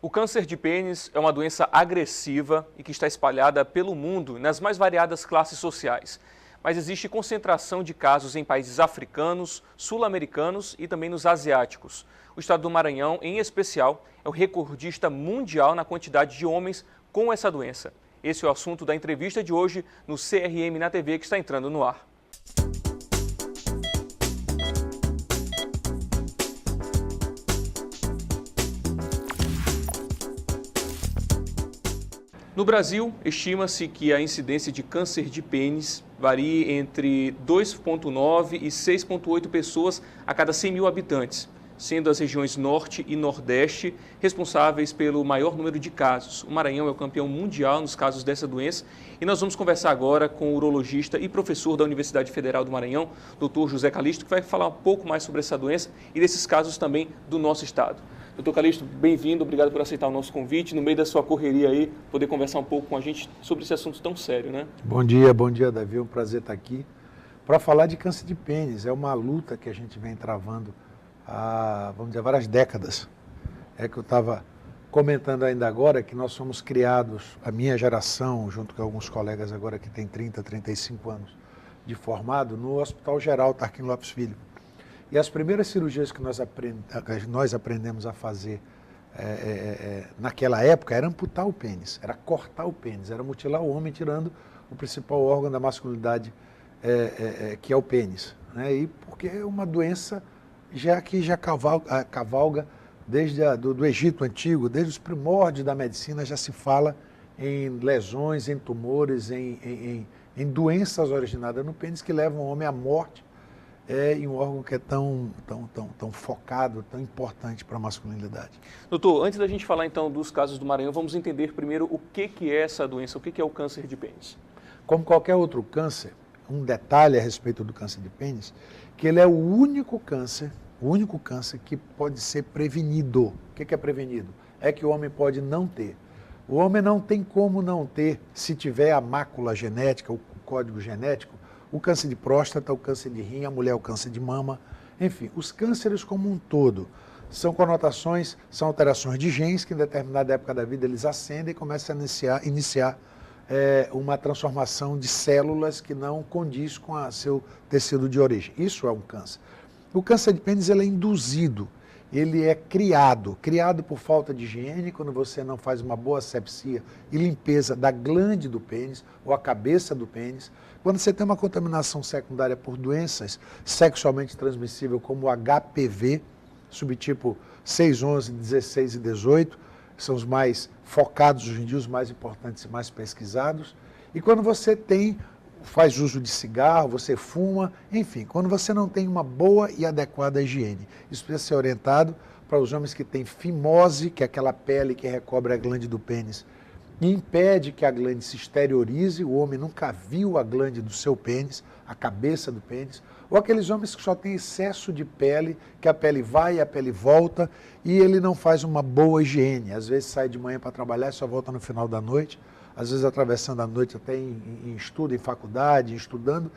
O câncer de pênis é uma doença agressiva e que está espalhada pelo mundo nas mais variadas classes sociais. Mas existe concentração de casos em países africanos, sul-americanos e também nos asiáticos. O estado do Maranhão, em especial, é o recordista mundial na quantidade de homens com essa doença. Esse é o assunto da entrevista de hoje no CRM na TV, que está entrando no ar. No Brasil, estima-se que a incidência de câncer de pênis varie entre 2,9 e 6,8 pessoas a cada 100 mil habitantes, sendo as regiões Norte e Nordeste responsáveis pelo maior número de casos. O Maranhão é o campeão mundial nos casos dessa doença e nós vamos conversar agora com o urologista e professor da Universidade Federal do Maranhão, Dr. José Calixto, que vai falar um pouco mais sobre essa doença e desses casos também do nosso estado. Doutor Calixto, bem-vindo, obrigado por aceitar o nosso convite. No meio da sua correria aí, poder conversar um pouco com a gente sobre esse assunto tão sério, né? Bom dia, Davi. É um prazer estar aqui para falar de câncer de pênis. É uma luta que a gente vem travando há, vamos dizer, várias décadas. É que eu estava comentando ainda agora que nós fomos criados, a minha geração, junto com alguns colegas agora que têm 30, 35 anos de formado, no Hospital Geral Tarquínio Lopes Filho. E as primeiras cirurgias que nós aprendemos a fazer naquela época era amputar o pênis, era cortar o pênis, era mutilar o homem tirando o principal órgão da masculinidade, que é o pênis. Né? E porque é uma doença que já cavalga desde do Egito Antigo, desde os primórdios da medicina já se fala em lesões, em tumores, em doenças originadas no pênis que levam o homem à morte. Em um órgão que é tão focado, tão importante para a masculinidade. Doutor, antes da gente falar então dos casos do Maranhão, vamos entender primeiro o que é essa doença, o que é o câncer de pênis. Como qualquer outro câncer, um detalhe a respeito do câncer de pênis, que ele é o único câncer que pode ser prevenido. O que é prevenido? É que o homem pode não ter. O homem não tem como não ter, se tiver a mácula genética, o código genético, o câncer de próstata, o câncer de rim, a mulher o câncer de mama, enfim, os cânceres como um todo são conotações, são alterações de genes que em determinada época da vida eles ascendem e começam a iniciar uma transformação de células que não condiz com seu tecido de origem. Isso é um câncer. O câncer de pênis ele é induzido, ele é criado por falta de higiene, quando você não faz uma boa asepsia e limpeza da glande do pênis ou a cabeça do pênis. Quando você tem uma contaminação secundária por doenças sexualmente transmissíveis, como o HPV, subtipo 6, 11, 16 e 18, que são os mais focados hoje em dia, os mais importantes e mais pesquisados. E quando você faz uso de cigarro, você fuma, enfim, quando você não tem uma boa e adequada higiene. Isso precisa ser orientado para os homens que têm fimose, que é aquela pele que recobre a glande do pênis, e impede que a glande se exteriorize, o homem nunca viu a glande do seu pênis, a cabeça do pênis, ou aqueles homens que só têm excesso de pele, que a pele vai e a pele volta, e ele não faz uma boa higiene. Às vezes sai de manhã para trabalhar e só volta no final da noite, às vezes atravessando a noite até em estudo, em faculdade, estudando,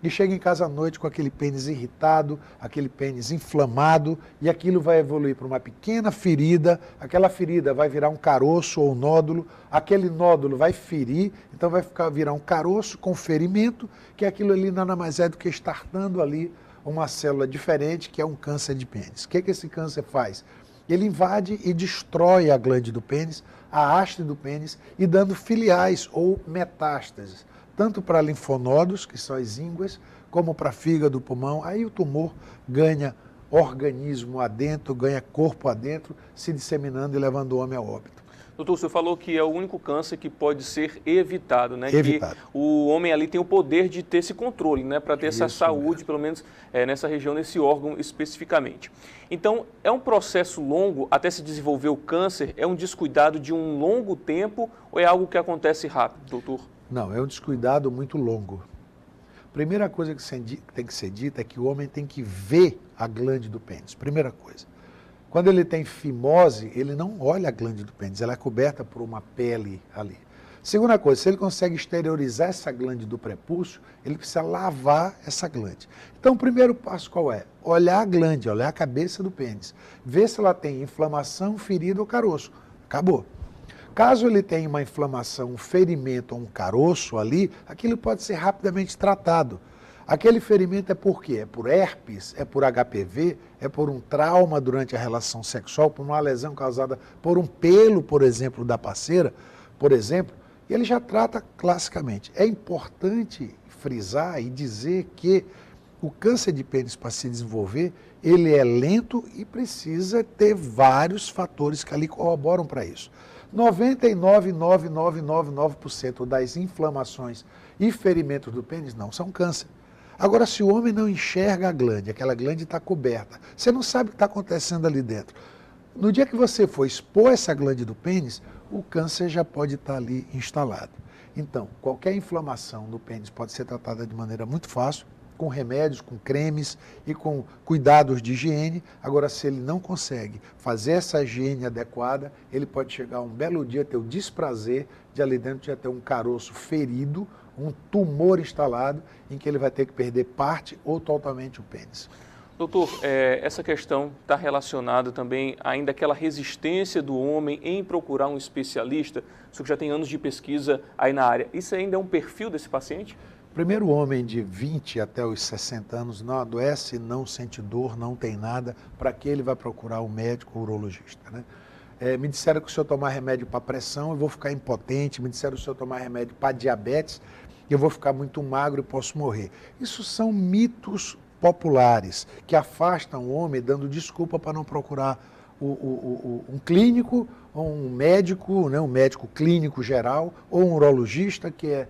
e chega em casa à noite com aquele pênis irritado, aquele pênis inflamado, e aquilo vai evoluir para uma pequena ferida, aquela ferida vai virar um caroço ou um nódulo, aquele nódulo vai ferir, então vai virar um caroço com ferimento, que aquilo ali nada mais é do que estar dando ali uma célula diferente, que é um câncer de pênis. O que esse câncer faz? Ele invade e destrói a glande do pênis, a haste do pênis, e dando filiais ou metástases, tanto para linfonodos, que são as ínguas, como para fígado, pulmão. Aí o tumor ganha organismo adentro, ganha corpo adentro, se disseminando e levando o homem a óbito. Doutor, o senhor falou que é o único câncer que pode ser evitado, né? Evitado. Que o homem ali tem o poder de ter esse controle, né? Para ter essa saúde, pelo menos nessa região, nesse órgão especificamente. Então, é um processo longo até se desenvolver o câncer? É um descuidado de um longo tempo ou é algo que acontece rápido, doutor? Não, é um descuidado muito longo. Primeira coisa que tem que ser dita é que o homem tem que ver a glande do pênis. Primeira coisa. Quando ele tem fimose, ele não olha a glande do pênis, ela é coberta por uma pele ali. Segunda coisa, se ele consegue exteriorizar essa glande do prepúcio, ele precisa lavar essa glande. Então, o primeiro passo qual é? Olhar a glande, olhar a cabeça do pênis. Ver se ela tem inflamação, ferida ou caroço. Acabou. Caso ele tenha uma inflamação, um ferimento ou um caroço ali, aquilo pode ser rapidamente tratado. Aquele ferimento é por quê? É por herpes, é por HPV, é por um trauma durante a relação sexual, por uma lesão causada por um pelo, por exemplo, da parceira, por exemplo, e ele já trata classicamente. É importante frisar e dizer que o câncer de pênis, para se desenvolver, ele é lento e precisa ter vários fatores que ali corroboram para isso. 99,99999% das inflamações e ferimentos do pênis não são câncer. Agora, se o homem não enxerga a glande, aquela glande está coberta, você não sabe o que está acontecendo ali dentro. No dia que você for expor essa glande do pênis, o câncer já pode estar ali instalado. Então, qualquer inflamação do pênis pode ser tratada de maneira muito fácil, com remédios, com cremes e com cuidados de higiene. Agora, se ele não consegue fazer essa higiene adequada, ele pode chegar um belo dia a ter o desprazer de ali dentro já ter um caroço ferido, um tumor instalado, em que ele vai ter que perder parte ou totalmente o pênis. Doutor, essa questão está relacionada também ainda àquela resistência do homem em procurar um especialista, isso que já tem anos de pesquisa aí na área. Isso ainda é um perfil desse paciente? Primeiro, o homem de 20 até os 60 anos não adoece, não sente dor, não tem nada. Para que ele vai procurar um médico ou urologista, né? Me disseram que se eu tomar remédio para pressão eu vou ficar impotente, me disseram que se eu tomar remédio para diabetes eu vou ficar muito magro e posso morrer. Isso são mitos populares que afastam o homem dando desculpa para não procurar um clínico, ou um médico, né, um médico clínico geral, ou um urologista, que é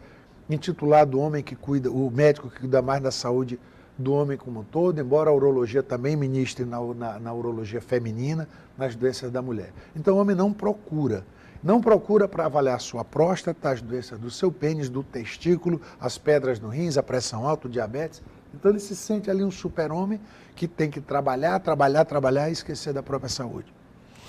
intitulado o homem que cuida, o médico que cuida mais da saúde do homem como um todo, embora a urologia também ministre na urologia feminina, nas doenças da mulher. Então o homem não procura. Não procura para avaliar sua próstata, as doenças do seu pênis, do testículo, as pedras no rins, a pressão alta, o diabetes. Então ele se sente ali um super-homem que tem que trabalhar e esquecer da própria saúde.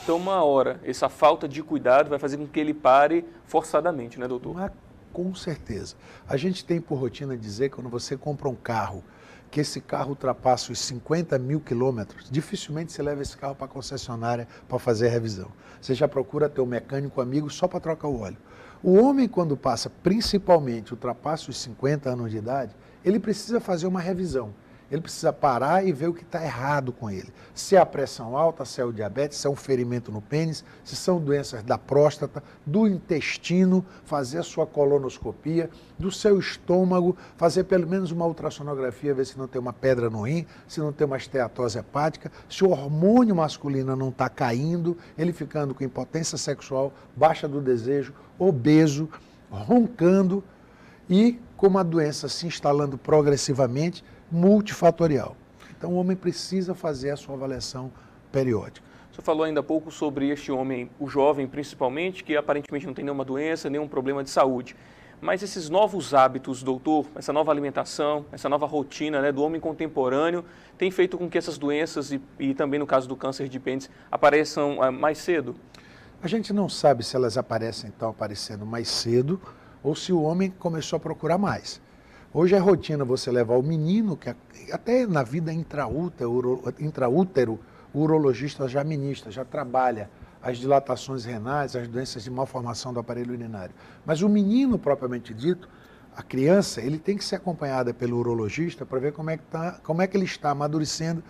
Então uma hora, essa falta de cuidado vai fazer com que ele pare forçadamente, né, doutor? Mas, com certeza. A gente tem por rotina dizer que quando você compra um carro, que esse carro ultrapassa os 50 mil quilômetros, dificilmente você leva esse carro para a concessionária para fazer a revisão. Você já procura ter um mecânico amigo só para trocar o óleo. O homem, quando passa, principalmente, ultrapassa os 50 anos de idade, ele precisa fazer uma revisão. Ele precisa parar e ver o que está errado com ele. Se é a pressão alta, se é o diabetes, se é um ferimento no pênis, se são doenças da próstata, do intestino, fazer a sua colonoscopia, do seu estômago, fazer pelo menos uma ultrassonografia, ver se não tem uma pedra no rim, se não tem uma esteatose hepática, se o hormônio masculino não está caindo, ele ficando com impotência sexual, baixa do desejo, obeso, roncando e com uma doença se instalando progressivamente, multifatorial. Então o homem precisa fazer a sua avaliação periódica. O senhor falou ainda há pouco sobre este homem, o jovem principalmente, que aparentemente não tem nenhuma doença, nenhum problema de saúde. Mas esses novos hábitos, doutor, essa nova alimentação, essa nova rotina, né, do homem contemporâneo, tem feito com que essas doenças e também no caso do câncer de pênis apareçam mais cedo? A gente não sabe se elas estão aparecendo mais cedo ou se o homem começou a procurar mais. Hoje é rotina você levar o menino, que até na vida intraútero, o urologista já ministra, já trabalha as dilatações renais, as doenças de malformação do aparelho urinário. Mas o menino, propriamente dito, a criança, ele tem que ser acompanhada pelo urologista para ver como é que ele está amadurecendo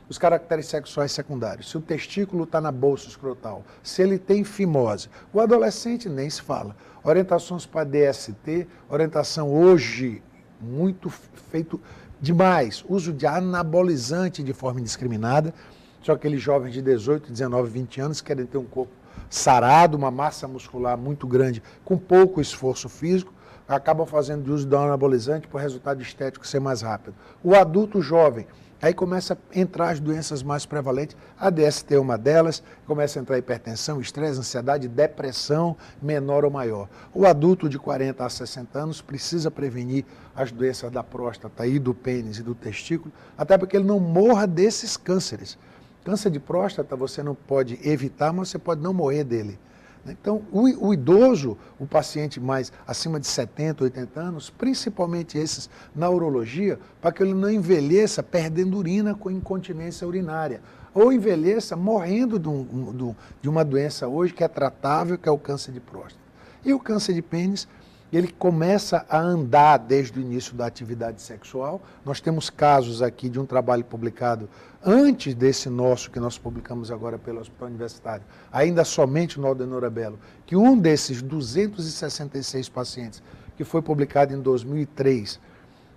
os caracteres sexuais secundários. Se o testículo está na bolsa escrotal, se ele tem fimose. O adolescente nem se fala. Orientações para DST, orientação hoje muito feito demais, uso de anabolizante de forma indiscriminada. Só aqueles jovens de 18, 19, 20 anos querem ter um corpo sarado, uma massa muscular muito grande, com pouco esforço físico, acabam fazendo uso do anabolizante para o resultado estético ser mais rápido. O adulto jovem, aí começa a entrar as doenças mais prevalentes, a DST é uma delas, começa a entrar hipertensão, estresse, ansiedade, depressão, menor ou maior. O adulto de 40 a 60 anos precisa prevenir as doenças da próstata e do pênis e do testículo, até porque ele não morra desses cânceres. Câncer de próstata você não pode evitar, mas você pode não morrer dele. Então, o idoso, o paciente mais acima de 70, 80 anos, principalmente esses na urologia, para que ele não envelheça perdendo urina com incontinência urinária. ou envelheça morrendo de uma doença hoje que é tratável, que é o câncer de próstata. E o câncer de pênis, ele começa a andar desde o início da atividade sexual. Nós temos casos aqui de um trabalho publicado antes desse nosso, que nós publicamos agora pelo Hospital Universitário, ainda somente no Aldenor Belo, que um desses 266 pacientes, que foi publicado em 2003,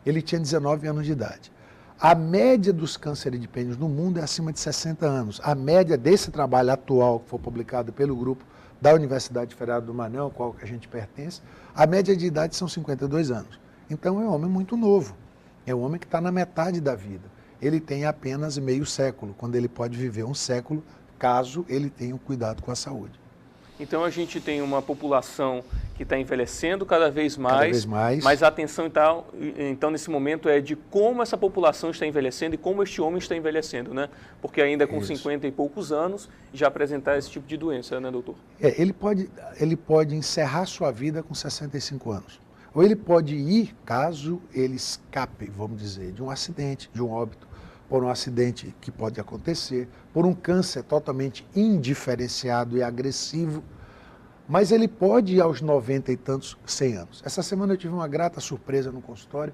ele tinha 19 anos de idade. A média dos cânceres de pênis no mundo é acima de 60 anos. A média desse trabalho atual, que foi publicado pelo grupo da Universidade Federal do Maranhão, ao qual a gente pertence, a média de idade são 52 anos. Então é um homem muito novo, é um homem que está na metade da vida. Ele tem apenas meio século, quando ele pode viver um século, caso ele tenha um cuidado com a saúde. Então a gente tem uma população que está envelhecendo cada vez mais, mas a atenção então nesse momento é de como essa população está envelhecendo e como este homem está envelhecendo, né? Porque ainda com 50 e poucos anos já apresentar esse tipo de doença, né, doutor? Ele pode encerrar sua vida com 65 anos. Ou ele pode ir, caso ele escape, vamos dizer, de um acidente, de um óbito, por um acidente que pode acontecer, por um câncer totalmente indiferenciado e agressivo, mas ele pode ir aos 90 e tantos, 100 anos. Essa semana eu tive uma grata surpresa no consultório,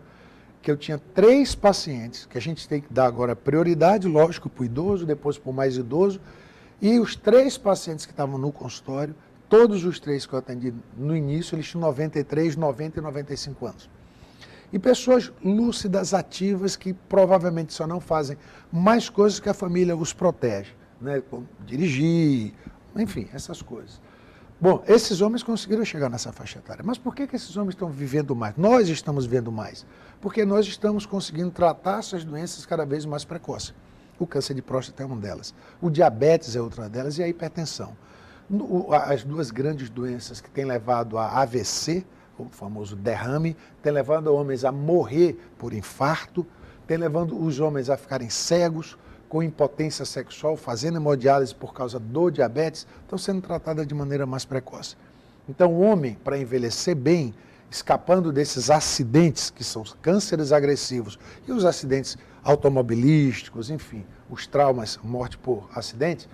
que eu tinha 3 pacientes, que a gente tem que dar agora prioridade, lógico, para o idoso, depois para o mais idoso, e os 3 pacientes que estavam no consultório, todos os 3 que eu atendi no início, eles tinham 93, 90 e 95 anos. E pessoas lúcidas, ativas, que provavelmente só não fazem mais coisas que a família os protege, né? Como dirigir, enfim, essas coisas. Bom, esses homens conseguiram chegar nessa faixa etária. Mas por que esses homens estão vivendo mais? Nós estamos vivendo mais. Porque nós estamos conseguindo tratar essas doenças cada vez mais precoces. O câncer de próstata é uma delas. O diabetes é outra delas e a hipertensão. As 2 grandes doenças que têm levado a AVC, o famoso derrame, tem levado homens a morrer por infarto, tem levado os homens a ficarem cegos, com impotência sexual, fazendo hemodiálise por causa do diabetes, estão sendo tratadas de maneira mais precoce. Então o homem, para envelhecer bem, escapando desses acidentes, que são os cânceres agressivos, e os acidentes automobilísticos, enfim, os traumas, morte por acidente,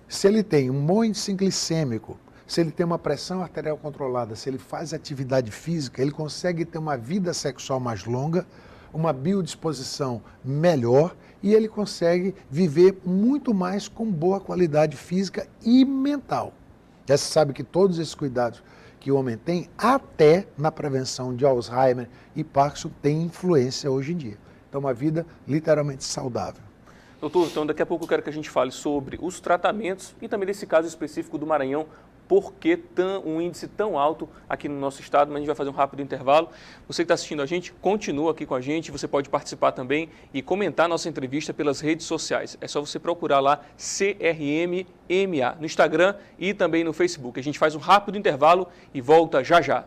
se ele tem um bom índice glicêmico, se ele tem uma pressão arterial controlada, se ele faz atividade física, ele consegue ter uma vida sexual mais longa, uma biodisposição melhor e ele consegue viver muito mais com boa qualidade física e mental. Já se sabe que todos esses cuidados que o homem tem, até na prevenção de Alzheimer e Parkinson, tem influência hoje em dia. Então, uma vida literalmente saudável. Doutor, então daqui a pouco eu quero que a gente fale sobre os tratamentos e também desse caso específico do Maranhão, por que um índice tão alto aqui no nosso estado, mas a gente vai fazer um rápido intervalo. Você que está assistindo a gente, continua aqui com a gente, você pode participar também e comentar nossa entrevista pelas redes sociais. É só você procurar lá CRMMA no Instagram e também no Facebook. A gente faz um rápido intervalo e volta já já.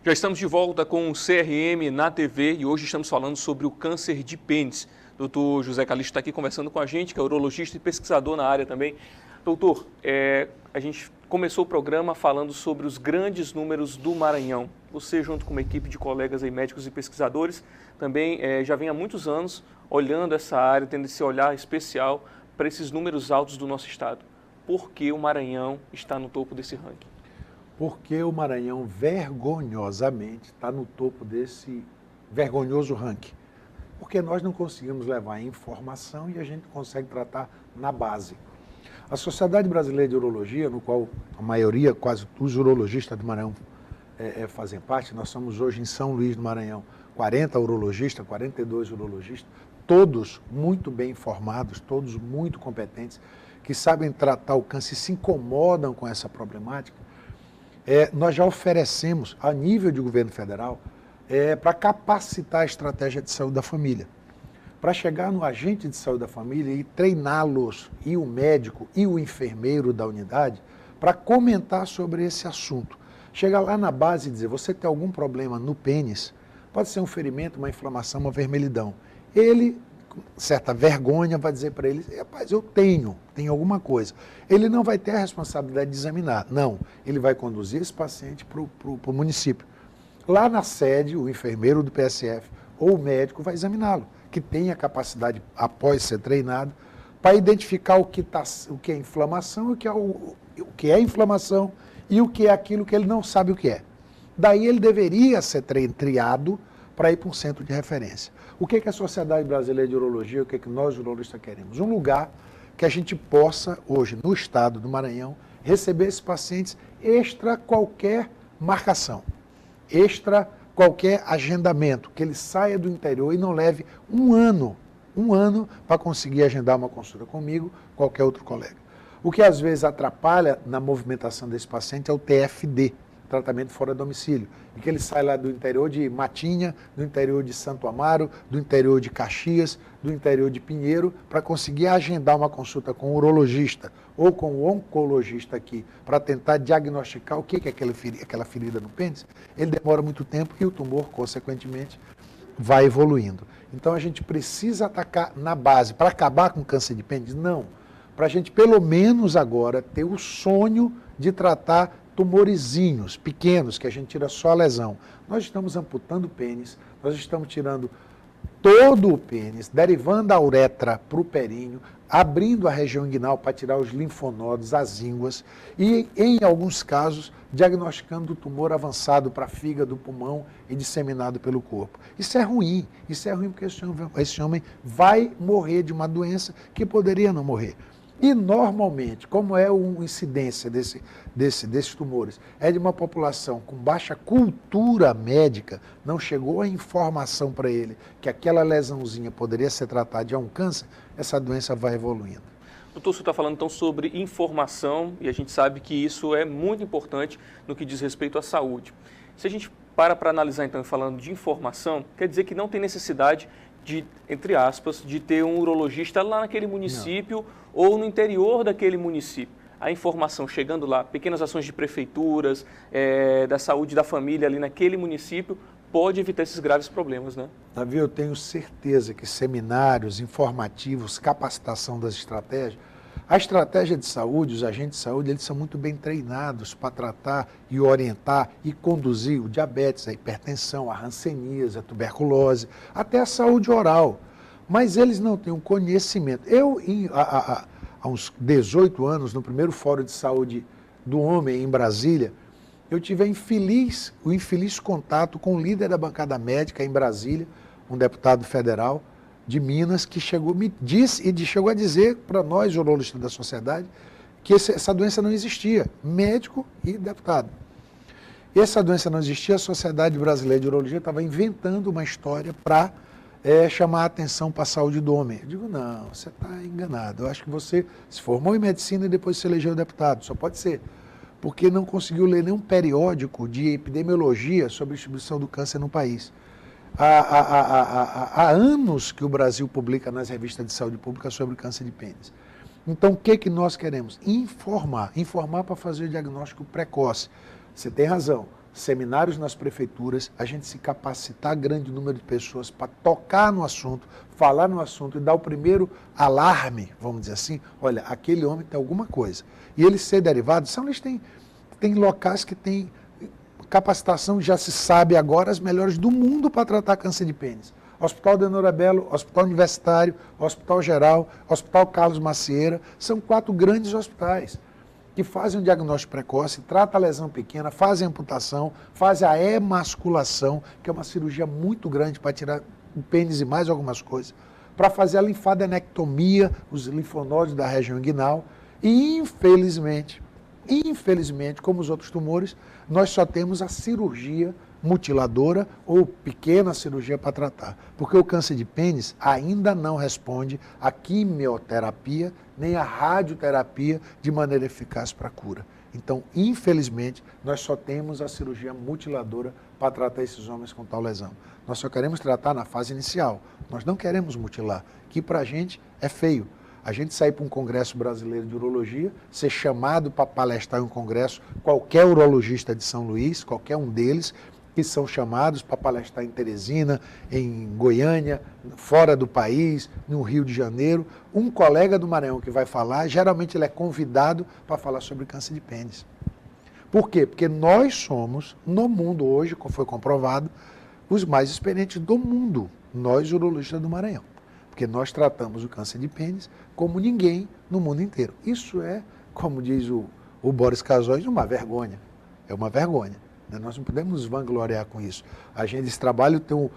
Já estamos de volta com o CRM na TV e hoje estamos falando sobre o câncer de pênis. Doutor José Calixto está aqui conversando com a gente, que é urologista e pesquisador na área também. Doutor, a gente começou o programa falando sobre os grandes números do Maranhão. Você, junto com uma equipe de colegas aí, médicos e pesquisadores, também já vem há muitos anos olhando essa área, tendo esse olhar especial para esses números altos do nosso estado. Por que o Maranhão está no topo desse ranking? Porque o Maranhão, vergonhosamente, está no topo desse vergonhoso ranking. Porque nós não conseguimos levar informação e a gente consegue tratar na base. A Sociedade Brasileira de Urologia, no qual a maioria, quase os urologistas do Maranhão fazem parte, nós somos hoje em São Luís do Maranhão 40 urologistas, 42 urologistas, todos muito bem informados, todos muito competentes, que sabem tratar o câncer e se incomodam com essa problemática. Nós já oferecemos, a nível de governo federal, para capacitar a estratégia de saúde da família. Para chegar no agente de saúde da família e treiná-los, e o médico e o enfermeiro da unidade, para comentar sobre esse assunto. Chegar lá na base e dizer, você tem algum problema no pênis, pode ser um ferimento, uma inflamação, uma vermelhidão. Ele certa vergonha, vai dizer para ele, rapaz, eu tenho alguma coisa. Ele não vai ter a responsabilidade de examinar, não. Ele vai conduzir esse paciente para o município. Lá na sede, o enfermeiro do PSF ou o médico vai examiná-lo, que tem a capacidade, após ser treinado, para identificar o que é inflamação, o que é inflamação e o que é aquilo que ele não sabe o que é. Daí ele deveria ser triado para ir para um centro de referência. O que é a Sociedade Brasileira de Urologia, o que é que nós, urologistas, queremos? Um lugar que a gente possa, hoje, no estado do Maranhão, receber esses pacientes extra qualquer marcação, extra qualquer agendamento, que ele saia do interior e não leve um ano para conseguir agendar uma consulta comigo, qualquer outro colega. O que às vezes atrapalha na movimentação desse paciente é o TFD, tratamento fora domicílio, e que ele sai lá do interior de Matinha, do interior de Santo Amaro, do interior de Caxias, do interior de Pinheiro, para conseguir agendar uma consulta com o urologista ou com o oncologista aqui, para tentar diagnosticar o que é aquela ferida no pênis. Ele demora muito tempo e o tumor, consequentemente, vai evoluindo. Então a gente precisa atacar na base. Para acabar com o câncer de pênis? Não. Para a gente, pelo menos agora, ter o sonho de tratar tumorizinhos pequenos, que a gente tira só a lesão. Nós estamos amputando o pênis, nós estamos tirando todo o pênis, derivando a uretra para o períneo, abrindo a região inguinal para tirar os linfonodos, as ínguas, e, em alguns casos, diagnosticando o tumor avançado para fígado, pulmão e disseminado pelo corpo. Isso é ruim porque esse homem vai morrer de uma doença que poderia não morrer. E, normalmente, como é a incidência desses tumores? É de uma população com baixa cultura médica, não chegou a informação para ele que aquela lesãozinha poderia ser tratada de um câncer, essa doença vai evoluindo. Doutor, você está falando então sobre informação e a gente sabe que isso é muito importante no que diz respeito à saúde. Se a gente para analisar então falando de informação, quer dizer que não tem necessidade de, entre aspas, de ter um urologista lá naquele município ou no interior daquele município. A informação chegando lá, pequenas ações de prefeituras, da saúde da família ali naquele município, pode evitar esses graves problemas, né? Davi, eu tenho certeza que seminários informativos, capacitação das estratégias, a estratégia de saúde, os agentes de saúde, eles são muito bem treinados para tratar e orientar e conduzir o diabetes, a hipertensão, a hanseníase, a tuberculose, até a saúde oral. Mas eles não têm um conhecimento. Eu, há uns 18 anos, no primeiro Fórum de Saúde do Homem em Brasília, eu tive o infeliz contato com o líder da bancada médica em Brasília, um deputado federal de Minas, que chegou a dizer para nós, urologistas da sociedade, que essa doença não existia, médico e deputado. E essa doença não existia, a Sociedade Brasileira de Urologia estava inventando uma história para chamar a atenção para a saúde do homem. Eu digo, não, você está enganado. Eu acho que você se formou em medicina e depois se elegeu deputado. Só pode ser. Porque não conseguiu ler nenhum periódico de epidemiologia sobre a distribuição do câncer no país. Há anos que o Brasil publica nas revistas de saúde pública sobre câncer de pênis. Então, o que nós queremos? Informar para fazer o diagnóstico precoce. Você tem razão. Seminários nas prefeituras, a gente se capacitar grande número de pessoas para tocar no assunto, falar no assunto e dar o primeiro alarme, vamos dizer assim, olha, aquele homem tem alguma coisa. E ele ser derivado, eles têm locais que têm capacitação, já se sabe agora, as melhores do mundo para tratar câncer de pênis. Hospital Denora Bello, Hospital Universitário, Hospital Geral, Hospital Carlos Macieira, são 4 grandes hospitais que fazem um diagnóstico precoce, tratam a lesão pequena, fazem a amputação, fazem a emasculação, que é uma cirurgia muito grande para tirar o pênis e mais algumas coisas, para fazer a linfadenectomia, os linfonodos da região inguinal, e infelizmente, como os outros tumores, nós só temos a cirurgia mutiladora ou pequena cirurgia para tratar. Porque o câncer de pênis ainda não responde à quimioterapia nem à radioterapia de maneira eficaz para a cura. Então, infelizmente, nós só temos a cirurgia mutiladora para tratar esses homens com tal lesão. Nós só queremos tratar na fase inicial. Nós não queremos mutilar, que para a gente é feio. A gente sair para um congresso brasileiro de urologia, ser chamado para palestrar em um congresso, qualquer urologista de São Luís, qualquer um deles, que são chamados para palestrar em Teresina, em Goiânia, fora do país, no Rio de Janeiro. Um colega do Maranhão que vai falar, geralmente ele é convidado para falar sobre câncer de pênis. Por quê? Porque nós somos, no mundo hoje, como foi comprovado, os mais experientes do mundo, nós urologistas do Maranhão. Porque nós tratamos o câncer de pênis como ninguém no mundo inteiro. Isso é, como diz o Boris Casoy, uma vergonha. É uma vergonha. Né? Nós não podemos nos vangloriar com isso. Esse trabalho tem o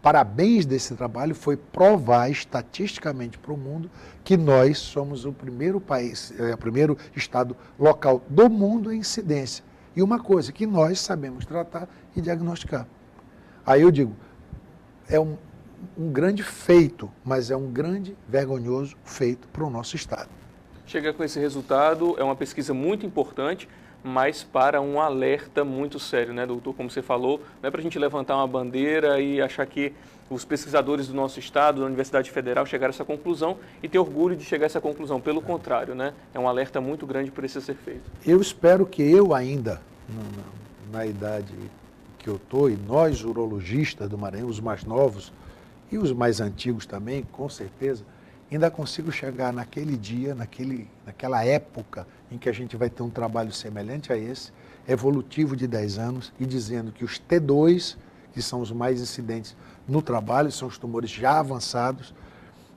parabéns desse trabalho foi provar estatisticamente para o mundo que nós somos o primeiro país, o primeiro estado local do mundo em incidência. E uma coisa que nós sabemos tratar e diagnosticar. Aí eu digo, é um grande feito, mas é um grande, vergonhoso feito para o nosso estado. Chegar com esse resultado é uma pesquisa muito importante, mas para um alerta muito sério, né, doutor? Como você falou, não é para a gente levantar uma bandeira e achar que os pesquisadores do nosso estado, da Universidade Federal, chegaram a essa conclusão e ter orgulho de chegar a essa conclusão. Pelo contrário, né? É um alerta muito grande que precisa ser feito. Eu espero que eu ainda, na idade que eu estou, e nós urologistas do Maranhão, os mais novos e os mais antigos também, com certeza, ainda consigo chegar naquele dia, naquela época em que a gente vai ter um trabalho semelhante a esse, evolutivo de 10 anos, e dizendo que os T2, que são os mais incidentes no trabalho, são os tumores já avançados,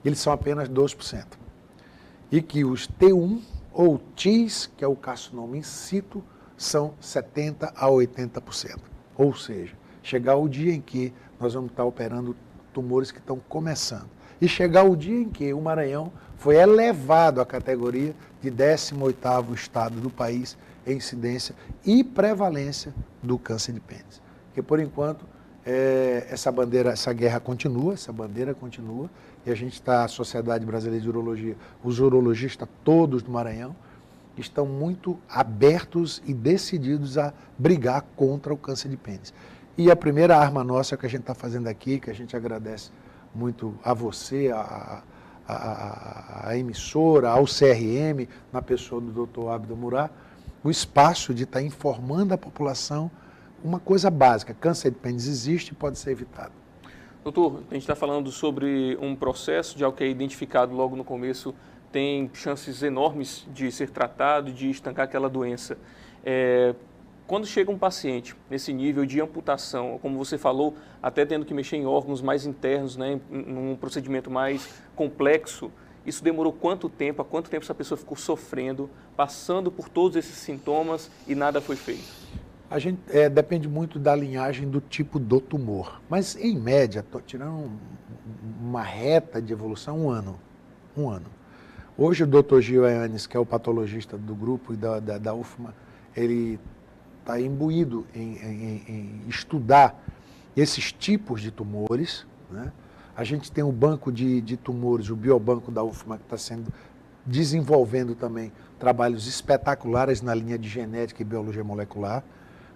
eles são apenas 2%. E que os T1 ou TIS, que é o carcinoma in situ, são 70% a 80%. Ou seja, chegar o dia em que nós vamos estar operando tumores que estão começando. E chegar o dia em que o Maranhão foi elevado à categoria de 18º estado do país em incidência e prevalência do câncer de pênis. Porque, por enquanto, essa guerra continua, essa bandeira continua, e a gente está, a Sociedade Brasileira de Urologia, os urologistas todos do Maranhão, estão muito abertos e decididos a brigar contra o câncer de pênis. E a primeira arma nossa que a gente está fazendo aqui, que a gente agradece muito a você, a emissora, ao CRM, na pessoa do Dr. Abdo Murá, o espaço de estar informando a população uma coisa básica: câncer de pênis existe e pode ser evitado. Doutor, a gente está falando sobre um processo de algo que é identificado logo no começo, tem chances enormes de ser tratado, de estancar aquela doença. Quando chega um paciente nesse nível de amputação, como você falou, até tendo que mexer em órgãos mais internos, né, num procedimento mais complexo, isso demorou quanto tempo? Há quanto tempo essa pessoa ficou sofrendo, passando por todos esses sintomas e nada foi feito? A gente depende muito da linhagem do tipo do tumor. Mas, em média, tirando uma reta de evolução, um ano. Hoje o Dr. Gil Eanes, que é o patologista do grupo e da UFMA, ele está imbuído em estudar esses tipos de tumores, né? A gente tem o banco de tumores, o biobanco da UFMA, que está desenvolvendo também trabalhos espetaculares na linha de genética e biologia molecular.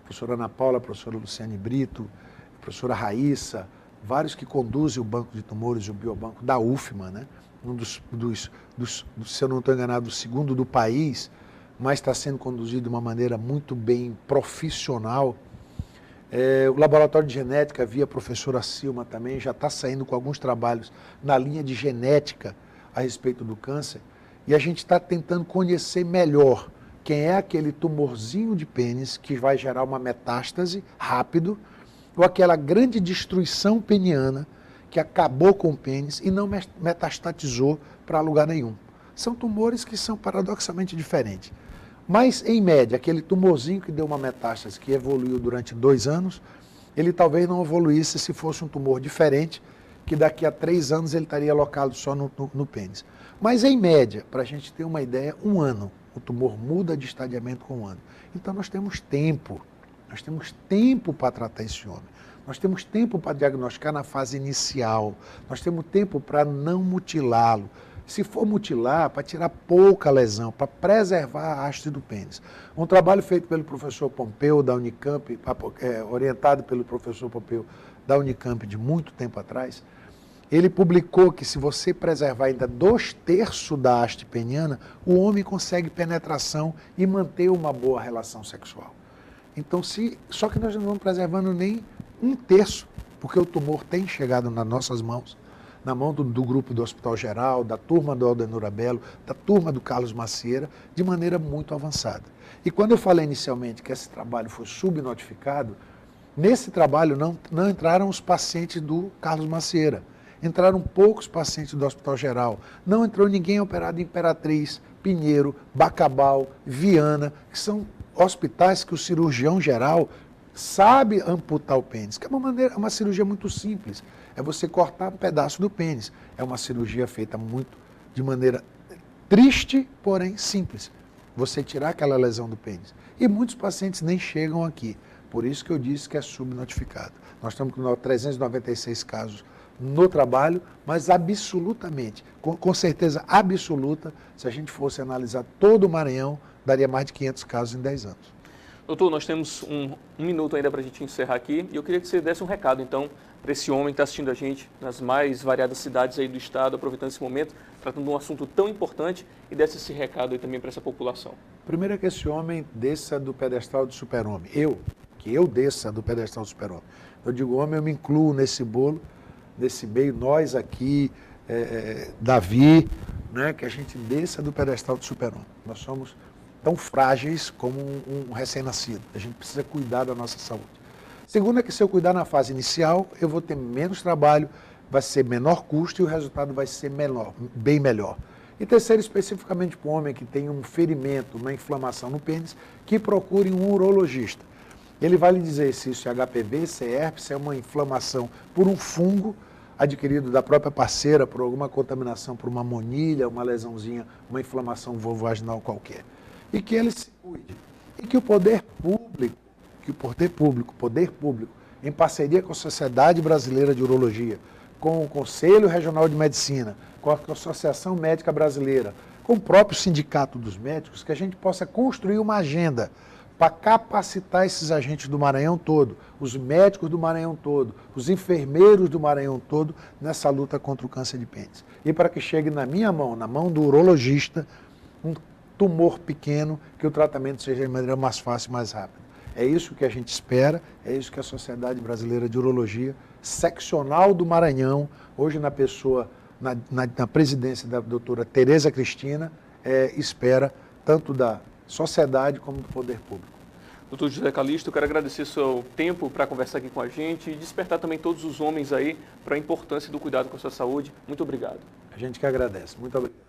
A professora Ana Paula, a professora Luciane Brito, a professora Raíssa, vários que conduzem o banco de tumores, o biobanco da UFMA, né? Um se eu não estou enganado, o segundo do país, mas está sendo conduzido de uma maneira muito bem profissional. O laboratório de genética, via professora Silma também, já está saindo com alguns trabalhos na linha de genética a respeito do câncer, e a gente está tentando conhecer melhor quem é aquele tumorzinho de pênis que vai gerar uma metástase rápido, ou aquela grande destruição peniana que acabou com o pênis e não metastatizou para lugar nenhum. São tumores que são paradoxalmente diferentes. Mas, em média, aquele tumorzinho que deu uma metástase, que evoluiu durante 2 anos, ele talvez não evoluísse se fosse um tumor diferente, que daqui a 3 anos ele estaria alocado só no pênis. Mas, em média, para a gente ter uma ideia, 1 ano. O tumor muda de estadiamento com 1 ano. Então, nós temos tempo para tratar esse homem. Nós temos tempo para diagnosticar na fase inicial. Nós temos tempo para não mutilá-lo. Se for mutilar, para tirar pouca lesão, para preservar a haste do pênis. Um trabalho feito pelo professor Pompeu, da Unicamp, orientado pelo professor Pompeu, da Unicamp, de muito tempo atrás, ele publicou que se você preservar ainda 2/3 da haste peniana, o homem consegue penetração e manter uma boa relação sexual. Então, só que nós não vamos preservando nem um terço, porque o tumor tem chegado nas nossas mãos, na mão do grupo do Hospital Geral, da turma do Aldenor Abelo, da turma do Carlos Macieira, de maneira muito avançada. E quando eu falei inicialmente que esse trabalho foi subnotificado, nesse trabalho não entraram os pacientes do Carlos Macieira, entraram poucos pacientes do Hospital Geral, não entrou ninguém operado em Imperatriz, Pinheiro, Bacabal, Viana, que são hospitais que o cirurgião geral sabe amputar o pênis, que é uma cirurgia muito simples, é você cortar um pedaço do pênis. É uma cirurgia feita de maneira triste, porém simples. Você tirar aquela lesão do pênis. E muitos pacientes nem chegam aqui. Por isso que eu disse que é subnotificado. Nós estamos com 396 casos no trabalho, mas absolutamente, com certeza absoluta, se a gente fosse analisar todo o Maranhão, daria mais de 500 casos em 10 anos. Doutor, nós temos um minuto ainda para a gente encerrar aqui e eu queria que você desse um recado, então, para esse homem que está assistindo a gente nas mais variadas cidades aí do estado, aproveitando esse momento, tratando de um assunto tão importante e desse esse recado aí também para essa população. Primeiro é que esse homem desça do pedestal do super-homem. Que eu desça do pedestal do super-homem. Eu digo homem, eu me incluo nesse bolo, nesse meio, nós aqui, Davi, né, que a gente desça do pedestal do super-homem. Nós somos tão frágeis como um recém-nascido. A gente precisa cuidar da nossa saúde. Segundo é que se eu cuidar na fase inicial, eu vou ter menos trabalho, vai ser menor custo e o resultado vai ser bem melhor. E terceiro, especificamente para o homem que tem um ferimento, uma inflamação no pênis, que procure um urologista. Ele vai lhe dizer se isso é HPV, se é herpes, se é uma inflamação por um fungo adquirido da própria parceira, por alguma contaminação, por uma monilha, uma lesãozinha, uma inflamação vulvovaginal qualquer. E que ele se cuide. E que o poder público, em parceria com a Sociedade Brasileira de Urologia, com o Conselho Regional de Medicina, com a Associação Médica Brasileira, com o próprio Sindicato dos Médicos, que a gente possa construir uma agenda para capacitar esses agentes do Maranhão todo, os médicos do Maranhão todo, os enfermeiros do Maranhão todo, nessa luta contra o câncer de pênis. E para que chegue na minha mão, na mão do urologista, um tumor pequeno, que o tratamento seja de maneira mais fácil e mais rápida. É isso que a gente espera, é isso que a Sociedade Brasileira de Urologia, seccional do Maranhão, hoje na pessoa, na presidência da doutora Tereza Cristina, espera tanto da sociedade como do poder público. Doutor José Calixto, eu quero agradecer o seu tempo para conversar aqui com a gente e despertar também todos os homens aí para a importância do cuidado com a sua saúde. Muito obrigado. A gente que agradece. Muito obrigado.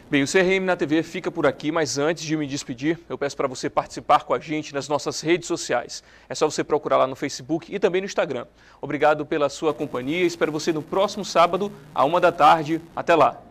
Bem, o CRM na TV fica por aqui, mas antes de me despedir, eu peço para você participar com a gente nas nossas redes sociais. É só você procurar lá no Facebook e também no Instagram. Obrigado pela sua companhia, espero você no próximo sábado, à 13h. Até lá!